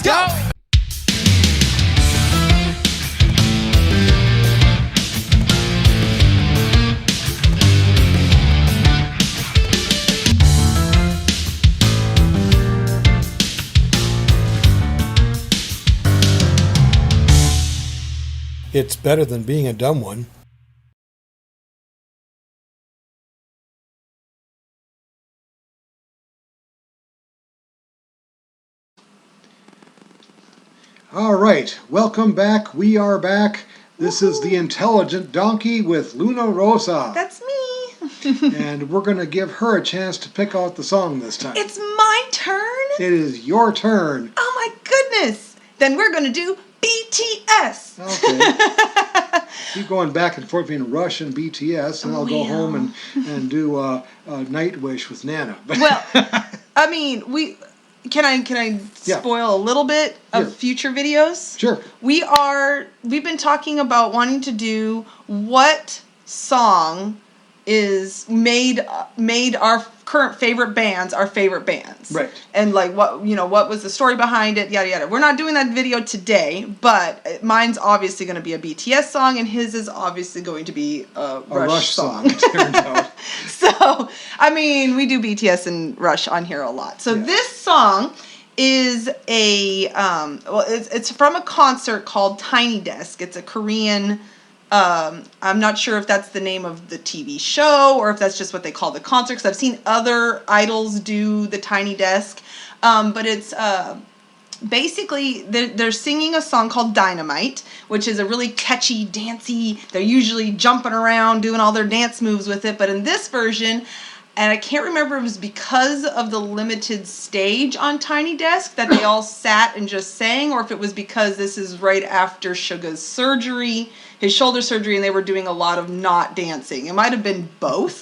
Let's go! It's better than being a dumb one. All right, welcome back. We are back. This is the Intelligent Donkey with Luna Rosa. That's me. And we're going to give her a chance to pick out the song this time. It's my turn? It is your turn. Oh my goodness. Then we're going to do BTS. Okay. Keep going back and forth between Rush and BTS, and I'll go home and do Nightwish with Nana. Well, I mean, Can I spoil a little bit of future videos? Sure. We've been talking about wanting to do what song is made our current favorite bands our favorite bands. Right. And like what was the story behind it, yada yada. We're not doing that video today, but mine's obviously going to be a BTS song and his is obviously going to be a Rush song. It turns out. So, I mean, we do BTS and Rush on here a lot. So this song is it's from a concert called Tiny Desk. It's a Korean, I'm not sure if that's the name of the TV show or if that's just what they call the concert, because I've seen other idols do the Tiny Desk. But it's basically they're singing a song called Dynamite, which is a really catchy, dancey, they're usually jumping around, doing all their dance moves with it. But in this version, and I can't remember if it was because of the limited stage on Tiny Desk that they all sat and just sang, or if it was because this is right after Suga's surgery, his shoulder surgery, and they were doing a lot of not dancing. It might have been both.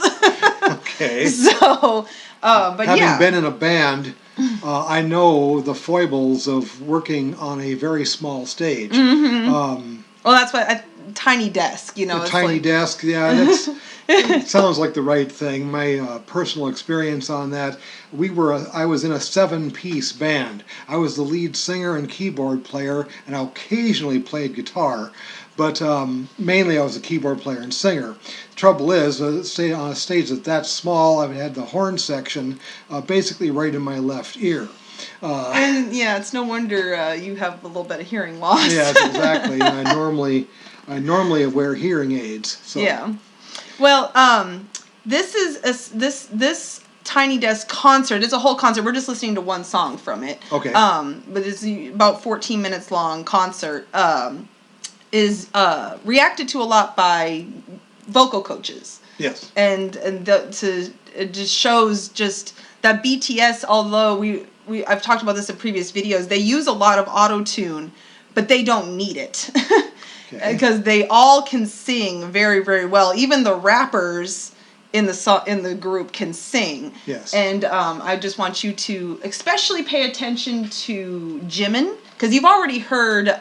Okay. So, but Having been in a band, I know the foibles of working on a very small stage. Mm-hmm. Well, that's what Tiny Desk, A Tiny Desk, yeah, it sounds like the right thing. My personal experience on that, I was in a 7-piece band. I was the lead singer and keyboard player, and I occasionally played guitar. But mainly I was a keyboard player and singer. The trouble is, on a stage that's small, I had the horn section basically right in my left ear. And yeah, it's no wonder you have a little bit of hearing loss. Yes, exactly. I normally wear hearing aids. So. Yeah. Well, this is this Tiny Desk concert. It's a whole concert. We're just listening to one song from it. Okay. But it's about 14 minutes long concert. Is reacted to a lot by vocal coaches. Yes. And it just shows just that BTS, although I've talked about this in previous videos, they use a lot of auto-tune, but they don't need it. Because they all can sing very, very well. Even the rappers in the group can sing. Yes. And I just want you to especially pay attention to Jimin, because you've already heard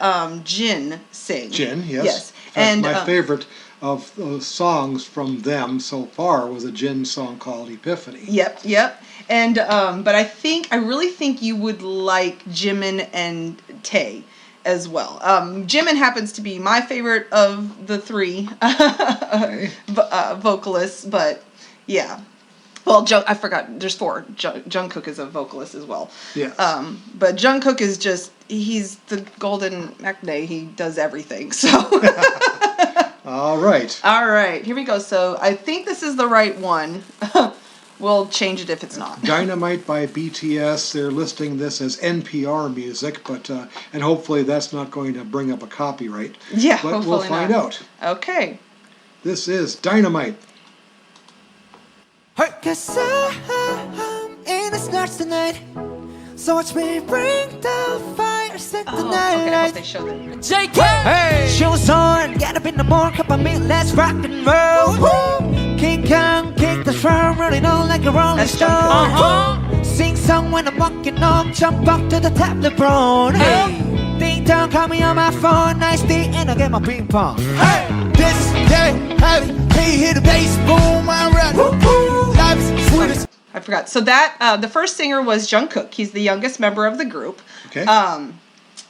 Jin sing. Jin, yes. Yes. In fact, my favorite of those songs from them so far was a Jin song called Epiphany. Yep. And but I really think you would like Jimin and Tae as well. Jimin happens to be my favorite of the three vocalists, but yeah. Well, I forgot. There's 4. Jungkook is a vocalist as well. Yes. But Jungkook is he's the golden acne. He does everything. So. All right. All right. Here we go. So I think this is the right one. We'll change it if it's not. Dynamite by BTS. They're listing this as NPR music, but and hopefully that's not going to bring up a copyright. Yeah, but we'll find out. Okay. This is Dynamite. Hey. 'Cause I'm in the stars tonight, so watch me bring the fire, set the night. Okay, I hope they show them. JK, hey. Shoes on, get up in the morning, cup of me, let's rock and roll. Woo. King Kong, kick the drum, rolling on like a rolling stone. Sing song when I'm walking on, jump up to the top, LeBron. Hey. Ding dong, call me on my phone, nice day, and I get my ping pong. Hey, this is that heavy, hey, hit the bass, boom, I'm ready. Life's sweet as I forgot. So that the first singer was Jungkook. He's the youngest member of the group. Okay.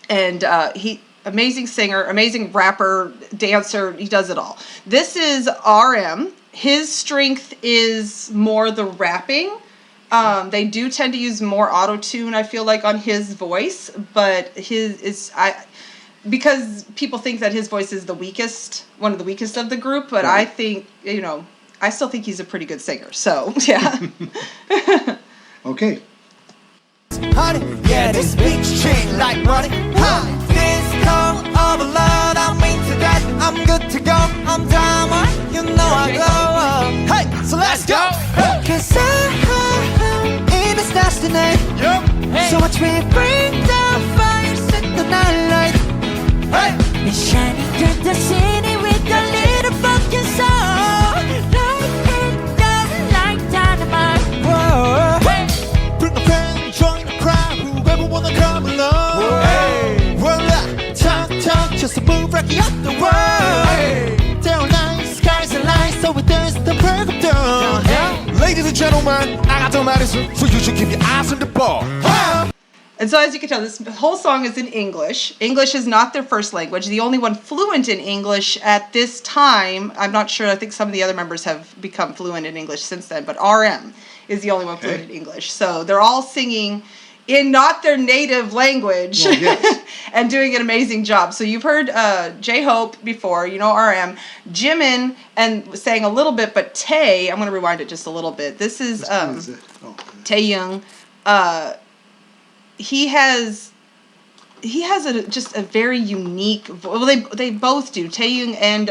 and he amazing singer, amazing rapper, dancer. He does it all. This is RM. His strength is more the rapping. They do tend to use more auto-tune, I feel like, on his voice, but because people think that his voice is the weakest, one of the weakest of the group, but I think, I still think he's a pretty good singer. So, yeah. Okay. Honey, yeah, this beach chain like money. This call of love, I'm into that. I'm good to go. I'm diamond, you know I glow. Hey, so let's go. Cause I'm in the stars tonight. So watch me bring the fire, set the night light. Hey, it's shining through the city with a little fucking soul. Light it up like dynamite. Whoa. Hey, bring a friend, join the crowd. Whoever wanna come along. Hey, roll up, talk, just to move rocky up the world. Hey, down lines, skies and lights, so we dance the perfect dawn. Ladies and gentlemen, I got the medicine, so you should keep your eyes on the ball. And so as you can tell, this whole song is in English. English is not their first language. The only one fluent in English at this time, I'm not sure, I think some of the other members have become fluent in English since then, but RM is the only one fluent in English. So they're all singing in not their native language and doing an amazing job. So you've heard J-Hope before, RM, Jimin, and sang a little bit, but Tae, I'm going to rewind it just a little bit. This is Taehyung. He has just a very unique well, they both do. Taehyung and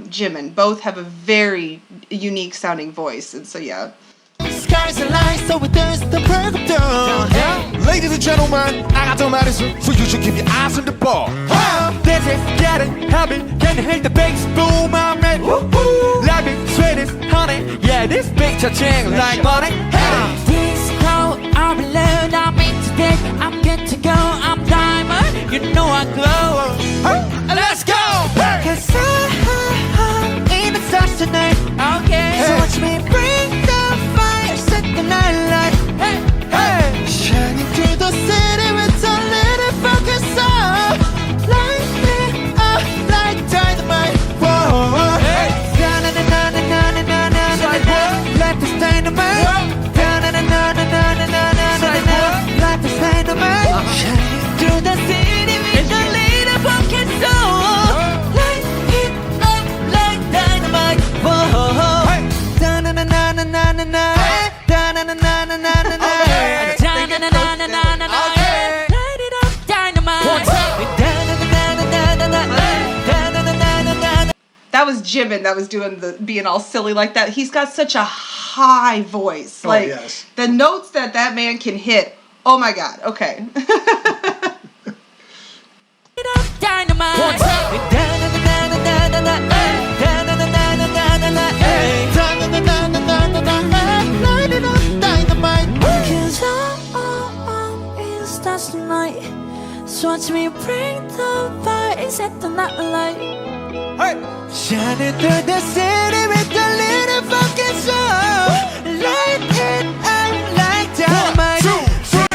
Jimin both have a very unique sounding voice, and so yeah. Skies and lights, so we dance the perfect dawn. Ladies and gentlemen, I got the medicine, so you should keep your eyes on the ball. This is getting heavy, can you hear the bass boom, my man? Life is sweet as honey, yeah, this beat cha-ching like money. This crowd, I'm alone, I'm into this, I'm good to go, I'm diamond, you know I glow. Let's go! Cause I'm in the stars tonight. Okay. So watch me bring the fire, set the night light. Hey, hey. Shining through the city with a little focus on. Light me up like dynamite. Whoa. Hey. Da-na-na-na-na-na-na-na-na. Life is dynamite. Da-na-na-na-na-na-na-na-na. Life is dynamite. Shining through the city with a little focus on. Light it up like dynamite. Whoa. Hey. Da-na-na-na-na-na-na. Da-na-na-na-na-na-na. Da-na-na-na-na-na-na. Light it up, dynamite. Da-na-na-na-na-na-na. That was Jimin that was doing being all silly like that. He's got such a high voice. Like, yes. The notes that man can hit. Oh my God. Okay. Dynamite. So watch me bring the fire, set the night light. Hey. Shining through the city with a little fucking soul. Light it up like dynamite. 1, 2, 3,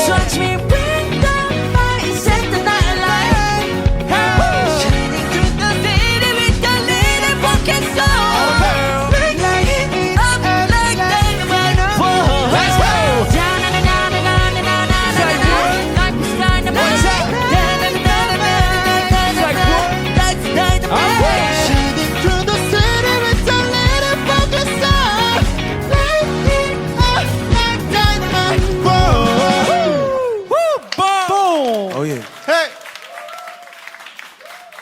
watch me bring the fire, set the night light. Shining through the city with a little fucking soul. Light it up like dynamite. Let's go.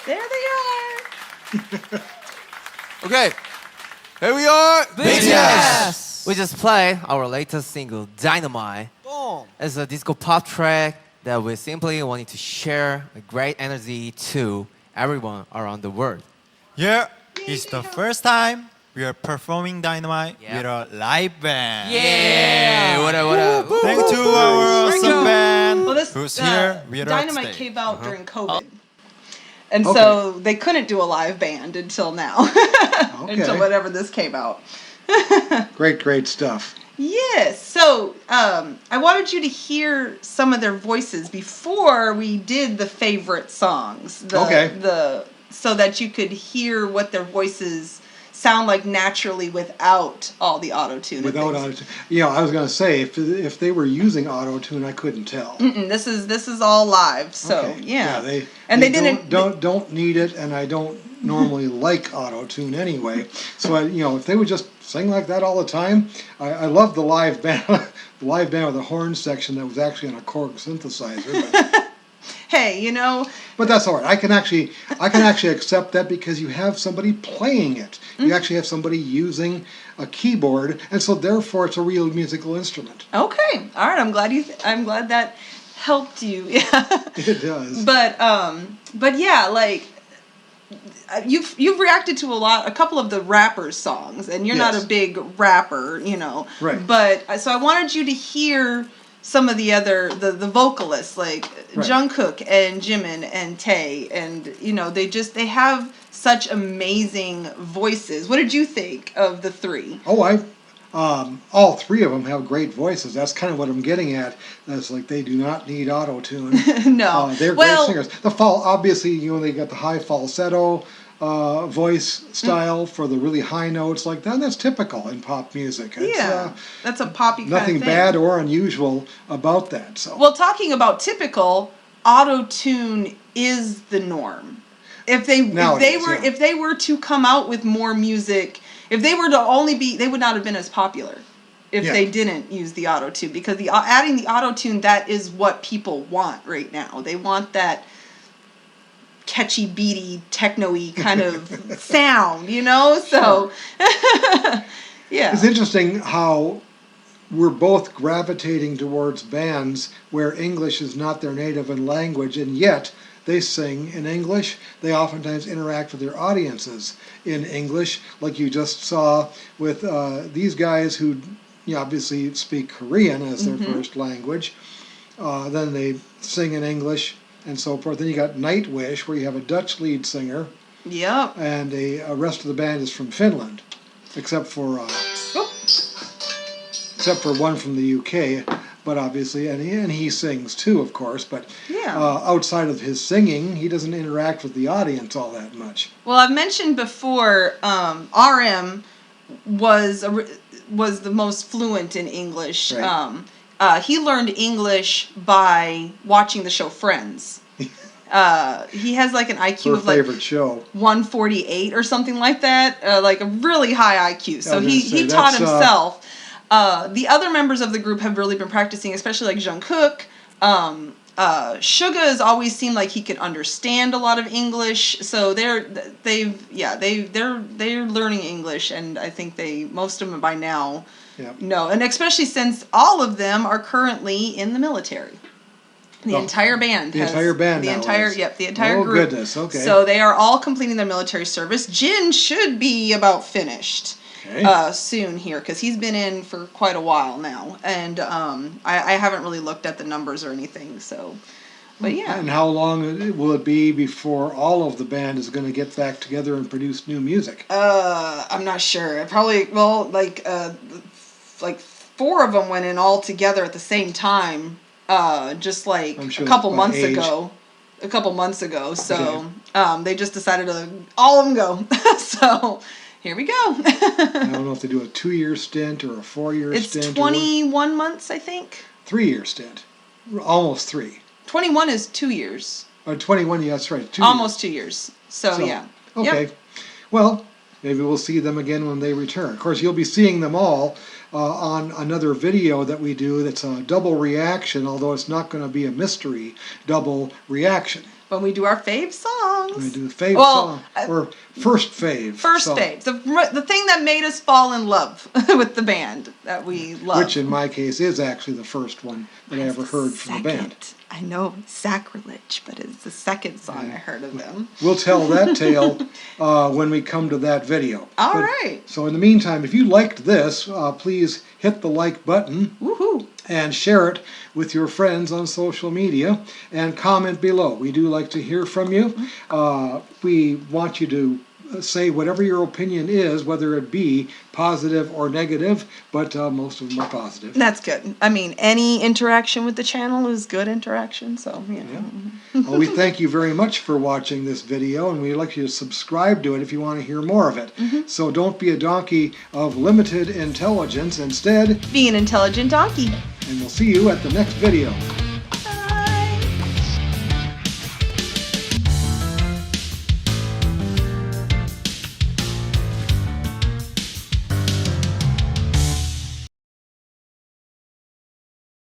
There they are. Okay, here we are, BTS! We just played our latest single, Dynamite. Boom. It's a disco pop track that we simply wanted to share a great energy to everyone around the world. Yeah, it's the first time we are performing Dynamite Yeah. with a live band. Yeah! What up? Thanks to our awesome band Well, this who's here with us Dynamite today. came out during COVID. And so they couldn't do a live band until now. Until whatever this came out. Great stuff. Yes. So I wanted you to hear some of their voices before we did the favorite songs. Okay. So that you could hear what their voices sound like naturally without all the auto tune. Without auto tune. Yeah, I was going to say, if they were using auto tune, I couldn't tell. This is all live. So Okay. yeah. they didn't don't need it, and I don't normally like auto tune anyway. So if they would just sing like that all the time, I love the live band, the live band with the horn section that was actually on a Korg synthesizer. But, Hey, but that's all right. I can actually accept that because you have somebody playing it. You actually have somebody using a keyboard, and so therefore it's a real musical instrument. okay. All right. I'm glad that helped you. Yeah. It does. But yeah, like you've reacted to a couple of the rappers' songs, and you're not Yes. a big rapper, Right. But so I wanted you to hear some of the other the vocalists like Right. Jungkook and Jimin and Tae, and they have such amazing voices. What did you think of the three? Oh, all three of them have great voices. That's kind of what I'm getting at. That's like they do not need auto tune. No, They're well, great singers. Obviously, they got the high falsetto voice style for the really high notes like that. And that's typical in pop music. It's, yeah, that's a poppy kind nothing of thing. bad or unusual about that. So. Well, talking about typical, auto tune is the norm. If they were to come out with more music, if they were to only be, they would not have been as popular if Yeah. they didn't use the auto tune, because adding the auto tune, that is what people want right now. They want that catchy, beaty, techno-y kind of sound, So, yeah. It's interesting how we're both gravitating towards bands where English is not their native language, and yet they sing in English. They oftentimes interact with their audiences in English, like you just saw with these guys who obviously speak Korean as their first language. Then they sing in English and so forth. Then you got Nightwish, where you have a Dutch lead singer, Yep. and the rest of the band is from Finland, except for one from the UK. But obviously, and he sings too, of course. But Yeah. Outside of his singing, he doesn't interact with the audience all that much. Well, I've mentioned before, RM was the most fluent in English. Right. He learned English by watching the show Friends. He has like an IQ Her of like favorite show. 148 or something like that, like a really high IQ. So I was he gonna say, taught that's, himself. The other members of the group have really been practicing, especially like Jungkook. Suga has always seemed like he could understand a lot of English, so they're learning English, and I think most of them by now Yep. know, and especially since all of them are currently in the military. The entire band. The entire band. The now entire is. the entire Oh, group. goodness. Okay. So they are all completing their military service. Jin should be about finished. Okay. Soon here, because he's been in for quite a while now, and I haven't really looked at the numbers or anything, so, but yeah. And how long will it be before all of the band is going to get back together and produce new music? I'm not sure. Probably, well, like 4 of them went in all together at the same time, just like I'm sure a couple by months age. ago. A couple months ago, so they just decided to all of them go. So here we go. I don't know if they do a 2-year stint or a 4-year stint. It's 21 months, I think. 3-year stint. Almost 3. 21 is 2 years. Or 21, yeah, that's right. 2 Almost 2 years. So yeah. Okay. Yep. Well, maybe we'll see them again when they return. Of course, you'll be seeing them all on another video that we do that's a double reaction, although it's not going to be a mystery double reaction. When we do our fave songs. We do fave Well, song, or first fave. First song, fave. The thing that made us fall in love with the band that we love. Which in my case is actually the first one that I ever heard from the band. I know, sacrilege, but it's the second song I heard of them. We'll tell that tale when we come to that video. All right. So in the meantime, if you liked this, please hit the like button. Woohoo. And share it with your friends on social media and comment below. We do like to hear from you. We want you to say whatever your opinion is, whether it be positive or negative, but most of them are positive. That's good. I mean, any interaction with the channel is good interaction, so, you know. Well, we thank you very much for watching this video, and we'd like you to subscribe to it if you want to hear more of it. So don't be a donkey of limited intelligence. Instead, Be an intelligent donkey. and we'll see you at the next video.